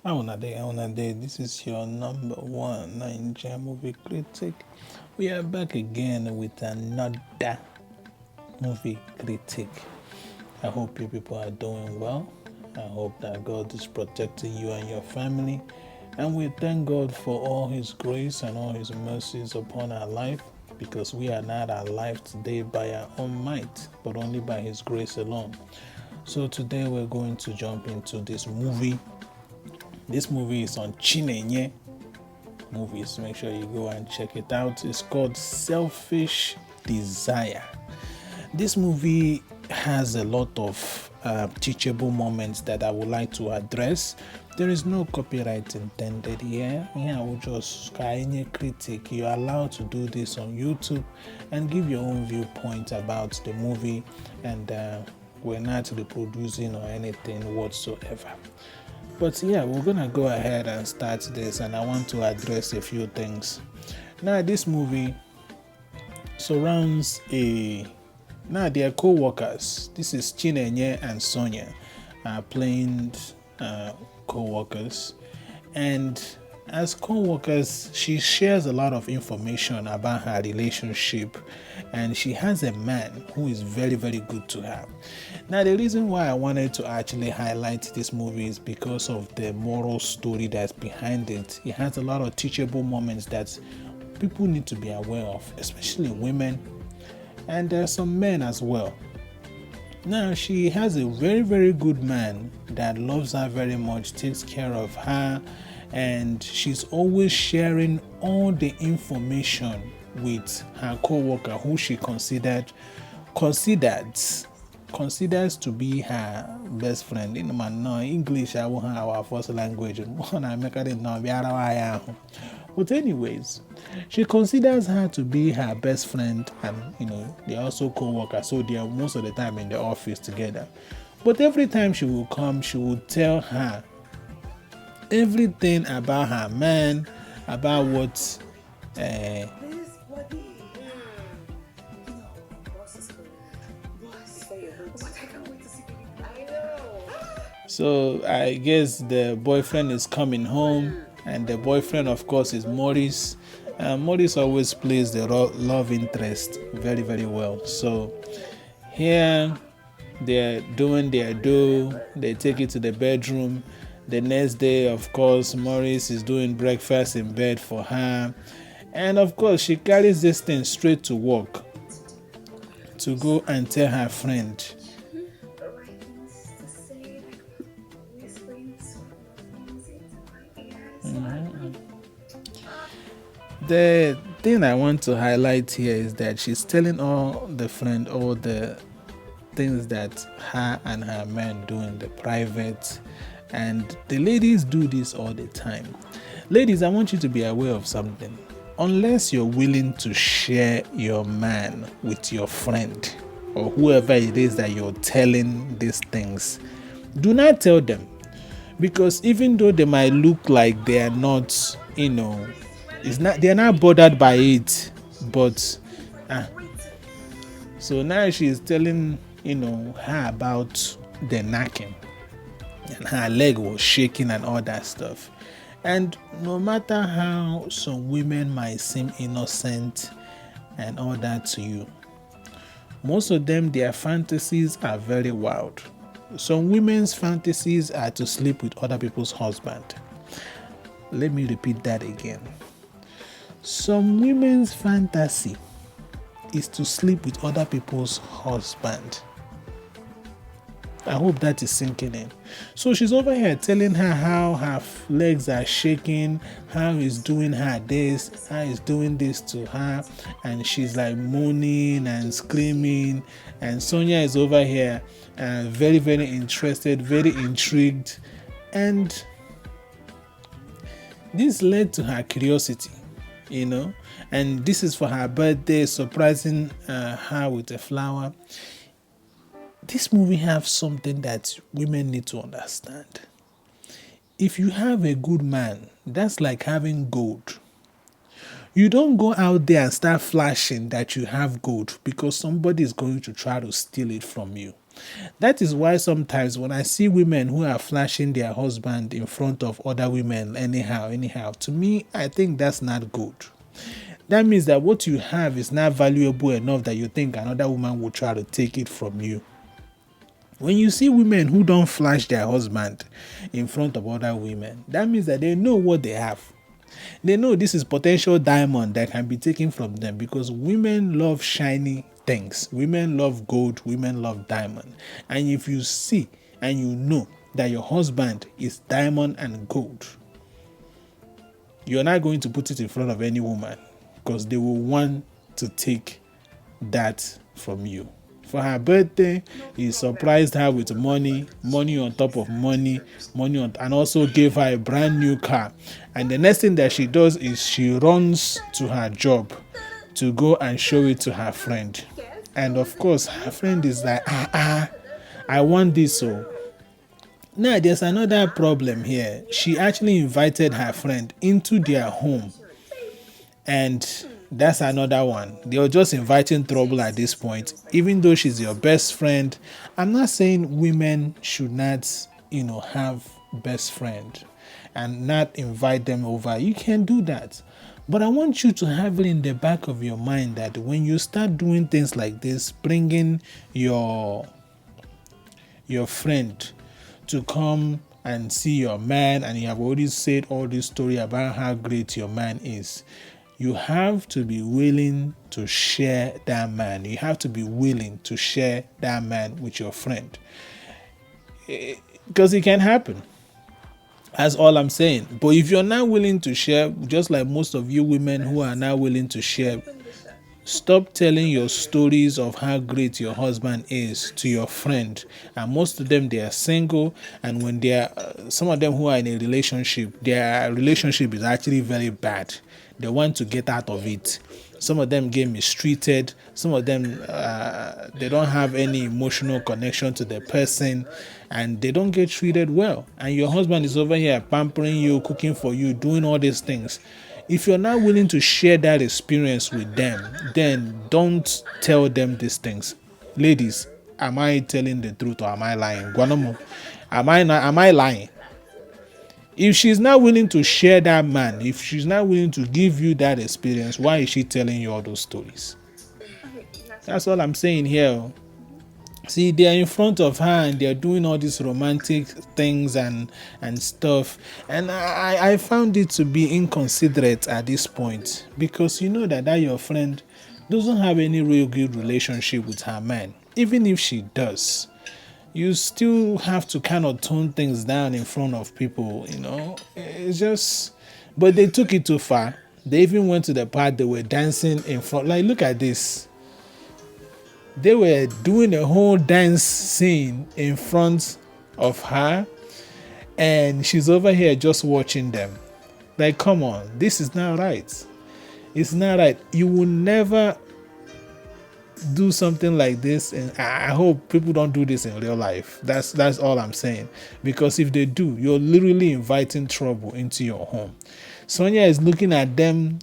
How una day? This is your number one Nigerian movie critic. We are back again with another movie critic. I hope you people are doing well. I hope that God is protecting you and your family. And we thank God for all His grace and all His mercies upon our life because we are not alive today by our own might, but only by His grace alone. So today we're going to jump into this movie. This movie is on Chinenye movies. Make sure you go and check it out. It's called Selfish Desire. This movie has a lot of teachable moments that I would like to address. There is no copyright intended here. Yeah, we just Chinenye Critic. You're allowed to do this on YouTube and give your own viewpoint about the movie, and we're not reproducing or anything whatsoever. But yeah, we're gonna go ahead and start this, and I want to address a few things. Now, this movie surrounds a now they are co-workers. This is Chinenye and Sonia playing co-workers, and as co-workers, she shares a lot of information about her relationship, and she has a man who is very, very good to her. Now, the reason why I wanted to actually highlight this movie is because of the moral story that's behind it. It has a lot of teachable moments that people need to be aware of, especially women, and there are some men as well. Now, she has a very, very good man that loves her very much, takes care of her, and she's always sharing all the information with her co-worker who she considers to be her best friend. In no English, I won't have our first language. But anyways, she considers her to be her best friend, and they're also co-workers, so they are most of the time in the office together. But every time she will come, she will tell her everything about her man, about what so I guess the boyfriend is coming home, and the boyfriend, of course, is Maurice. Maurice always plays the love interest very, very well. So here they're doing their do, they take it to the bedroom. The next day, of course, Maurice is doing breakfast in bed for her. And of course, she carries this thing straight to work to go and tell her friend. The thing I want to highlight here is that she's telling all the things that her and her man do in the private, and the ladies do this all the time. Ladies, I want you to be aware of something. Unless you're willing to share your man with your friend or whoever it is that you're telling these things, do not tell them, because even though they might look like they are not, they're not bothered by it, but so now she's telling her about the knacking, and her leg was shaking and all that stuff. And no matter how some women might seem innocent and all that to you, most of them, their fantasies are very wild. Some women's fantasies are to sleep with other people's husband. Let me repeat that again. Some women's fantasy is to sleep with other people's husband. I hope that is sinking in. So she's over here telling her how her legs are shaking, how he's doing her this, how he's doing this to her, and she's like moaning and screaming. And Sonia is over here very, very interested, very intrigued, and this led to her curiosity, and this is for her birthday, surprising her with a flower. This movie has something that women need to understand. If you have a good man, that's like having gold. You don't go out there and start flashing that you have gold, because somebody is going to try to steal it from you. That is why sometimes when I see women who are flashing their husband in front of other women anyhow, to me, I think that's not good. That means that what you have is not valuable enough that you think another woman will try to take it from you. When you see women who don't flash their husband in front of other women, that means that they know what they have. They know this is potential diamond that can be taken from them, because women love shiny things. Women love gold. Women love diamond. And if you see and you know that your husband is diamond and gold, you're not going to put it in front of any woman, because they will want to take that from you. For her birthday, he surprised her with money on top of money, and also gave her a brand new car. And the next thing that she does is she runs to her job to go and show it to her friend. And of course, her friend is like, I want this. So now there's another problem here. She actually invited her friend into their home, and that's another one. They're just inviting trouble at this point. Even though she's your best friend, I'm not saying women should not, have best friend and not invite them over. You can do that. But I want you to have it in the back of your mind that when you start doing things like this, bringing your friend to come and see your man, and you have already said all this story about how great your man is, you have to be willing to share that man. You have to be willing to share that man with your friend. Because it can happen. That's all I'm saying. But if you're not willing to share, just like most of you women who are not willing to share, stop telling your stories of how great your husband is to your friend. And most of them, they are single. And when they are, some of them who are in a relationship, their relationship is actually very bad. They want to get out of it. Some of them get mistreated. Some of them, they don't have any emotional connection to the person, and they don't get treated well. And your husband is over here pampering you, cooking for you, doing all these things. If you're not willing to share that experience with them, then don't tell them these things. Ladies, am I telling the truth or am I lying? Guanamo, am I lying? If she's not willing to share that man, if she's not willing to give you that experience, why is she telling you all those stories? That's all I'm saying here. See, they're in front of her and they're doing all these romantic things and stuff. And I found it to be inconsiderate at this point, because you know that your friend doesn't have any real good relationship with her man. Even if she does, you still have to kind of tone things down in front of people, It's just, but they took it too far. They even went to the part they were dancing in front. Like, look at this. They were doing a whole dance scene in front of her, and she's over here just watching them. Like, come on, this is not right. It's not right. You will never do something like this, and I hope people don't do this in real life. That's all I'm saying, because if they do, you're literally inviting trouble into your home. Sonia is looking at them,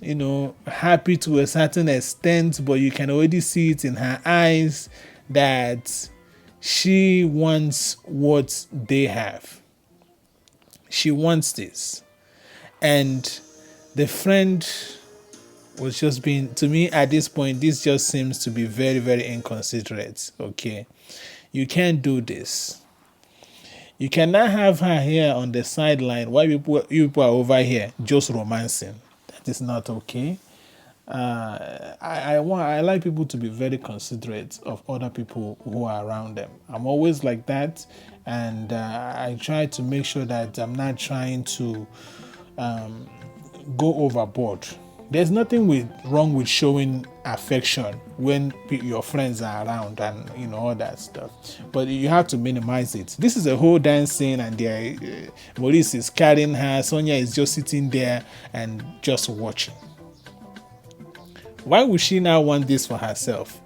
happy to a certain extent, but you can already see it in her eyes that she wants what they have. She wants this. And the friend was just being, to me at this point, this just seems to be very, very inconsiderate. Okay, you can't do this. You cannot have her here on the sideline while you people are over here just romancing. That is not okay. I like people to be very considerate of other people who are around them. I'm always like that, and I try to make sure that I'm not trying to go overboard. There's nothing wrong with showing affection when your friends are around and all that stuff, but you have to minimize it. This is a whole dance scene, and Maurice is carrying her. Sonia is just sitting there and just watching. Why would she now want this for herself?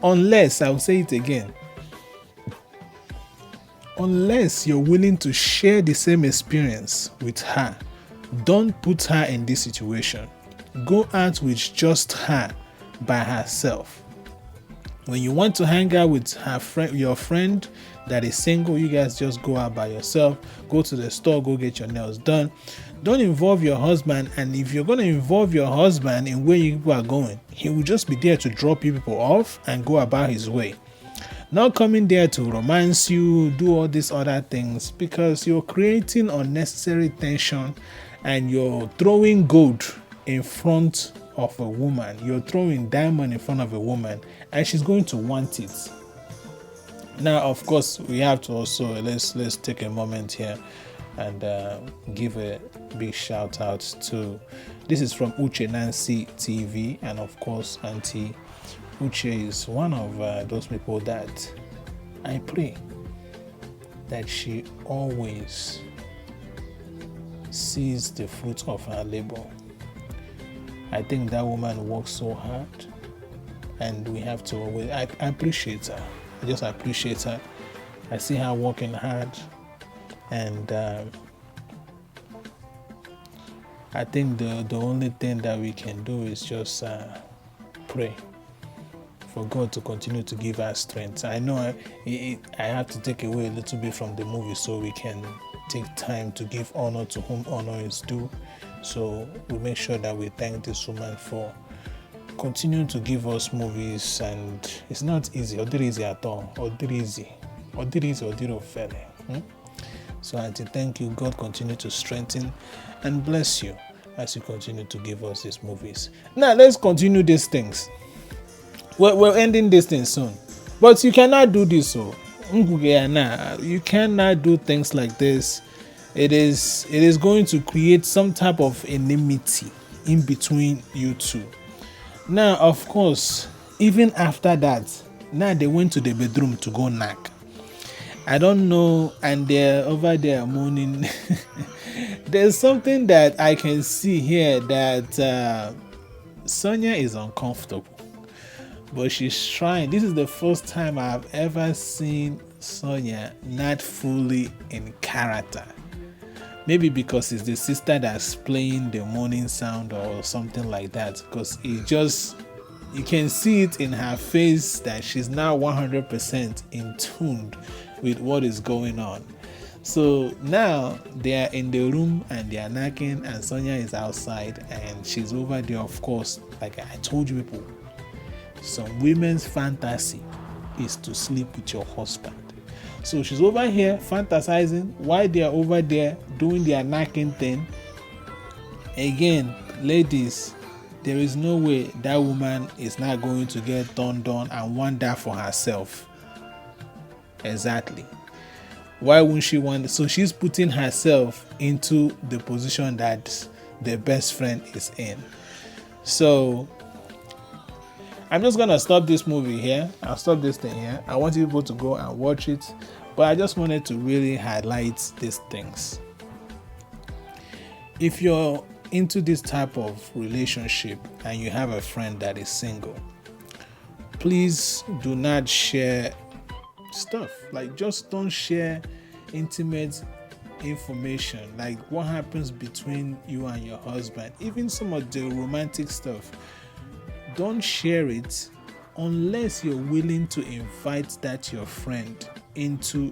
Unless, I'll say it again, unless you're willing to share the same experience with her. Don't put her in this situation. Go out with just her by herself. When you want to hang out with your friend that is single, you guys just go out by yourself, go to the store, go get your nails done. Don't involve your husband. And if you're going to involve your husband in where you people are going, he will just be there to drop you people off and go about his way. Not coming there to romance you, do all these other things, because you're creating unnecessary tension and you're throwing gold in front of a woman. You're throwing diamond in front of a woman and she's going to want it. Now, of course, we have to also, let's take a moment here and give a big shout out to, this is from Uche Nancy TV, and of course, Auntie Uche is one of those people that I pray that she always sees the fruit of her labor. I think that woman works so hard, and we have to always, I appreciate her. I just appreciate her. I see her working hard, and I think the only thing that we can do is just pray for God to continue to give her strength. I know I have to take away a little bit from the movie so we can take time to give honor to whom honor is due. So we make sure that we thank this woman for continuing to give us movies, and it's not easy, or easy at all, or easy, So Auntie, thank you. God continue to strengthen and bless you as you continue to give us these movies. Now let's continue these things. We're ending this thing soon, but you cannot do this. So you cannot do things like this. It is going to create some type of enmity in between you two. Now, of course, even after that, now they went to the bedroom to go knock. I don't know, and they're over there moaning. There's something that I can see here that Sonia is uncomfortable, but she's trying. This is the first time I've ever seen Sonia not fully in character. Maybe because it's the sister that's playing the moaning sound or something like that, because you can see it in her face that she's now 100% in tune with what is going on. So now they are in the room and they are knocking, and Sonia is outside and she's over there. Of course, like I told you people, some women's fantasy is to sleep with your husband. So she's over here fantasizing while they are over there doing their knocking thing. Again, ladies, there is no way that woman is not going to get turned on and want that for herself. Exactly. Why wouldn't she want it? So she's putting herself into the position that the best friend is in. So I'm just gonna stop this movie here. I'll stop this thing here. I want you people to go and watch it, but I just wanted to really highlight these things. If you're into this type of relationship and you have a friend that is single, please do not share stuff. Like, just don't share intimate information, like what happens between you and your husband, even some of the romantic stuff. Don't share it unless you're willing to invite that your friend into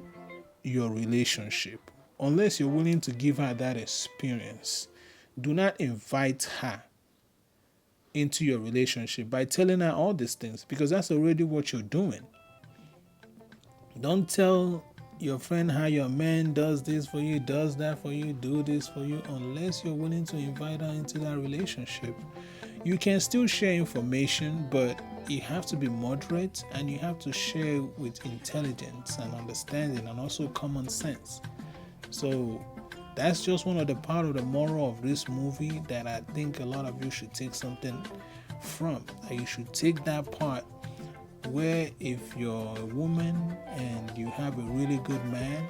your relationship. Unless you're willing to give her that experience. Do not invite her into your relationship by telling her all these things, because that's already what you're doing. Don't tell your friend how your man does this for you, does that for you, do this for you, unless you're willing to invite her into that relationship. You can still share information, but you have to be moderate and you have to share with intelligence and understanding and also common sense. So that's just one of the part of the moral of this movie that I think a lot of you should take something from. Like, you should take that part where if you're a woman and you have a really good man,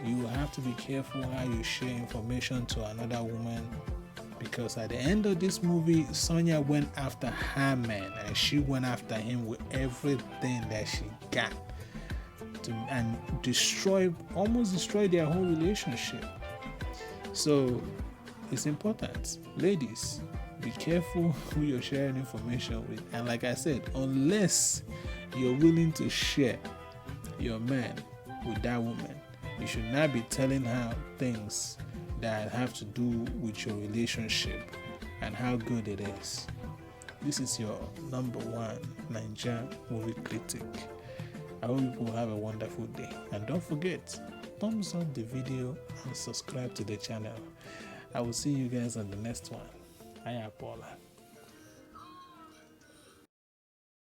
you have to be careful how you share information to another woman, because at the end of this movie, Sonia went after her man and she went after him with everything that she got and almost destroy their whole relationship. So it's important, ladies, Be careful who you're sharing information with. And like I said, unless you're willing to share your man with that woman, you should not be telling her things that have to do with your relationship and how good it is. This is your number one Nigerian movie critic. I hope you will have a wonderful day. And don't forget, thumbs up the video and subscribe to the channel. I will see you guys on the next one. I am Paula.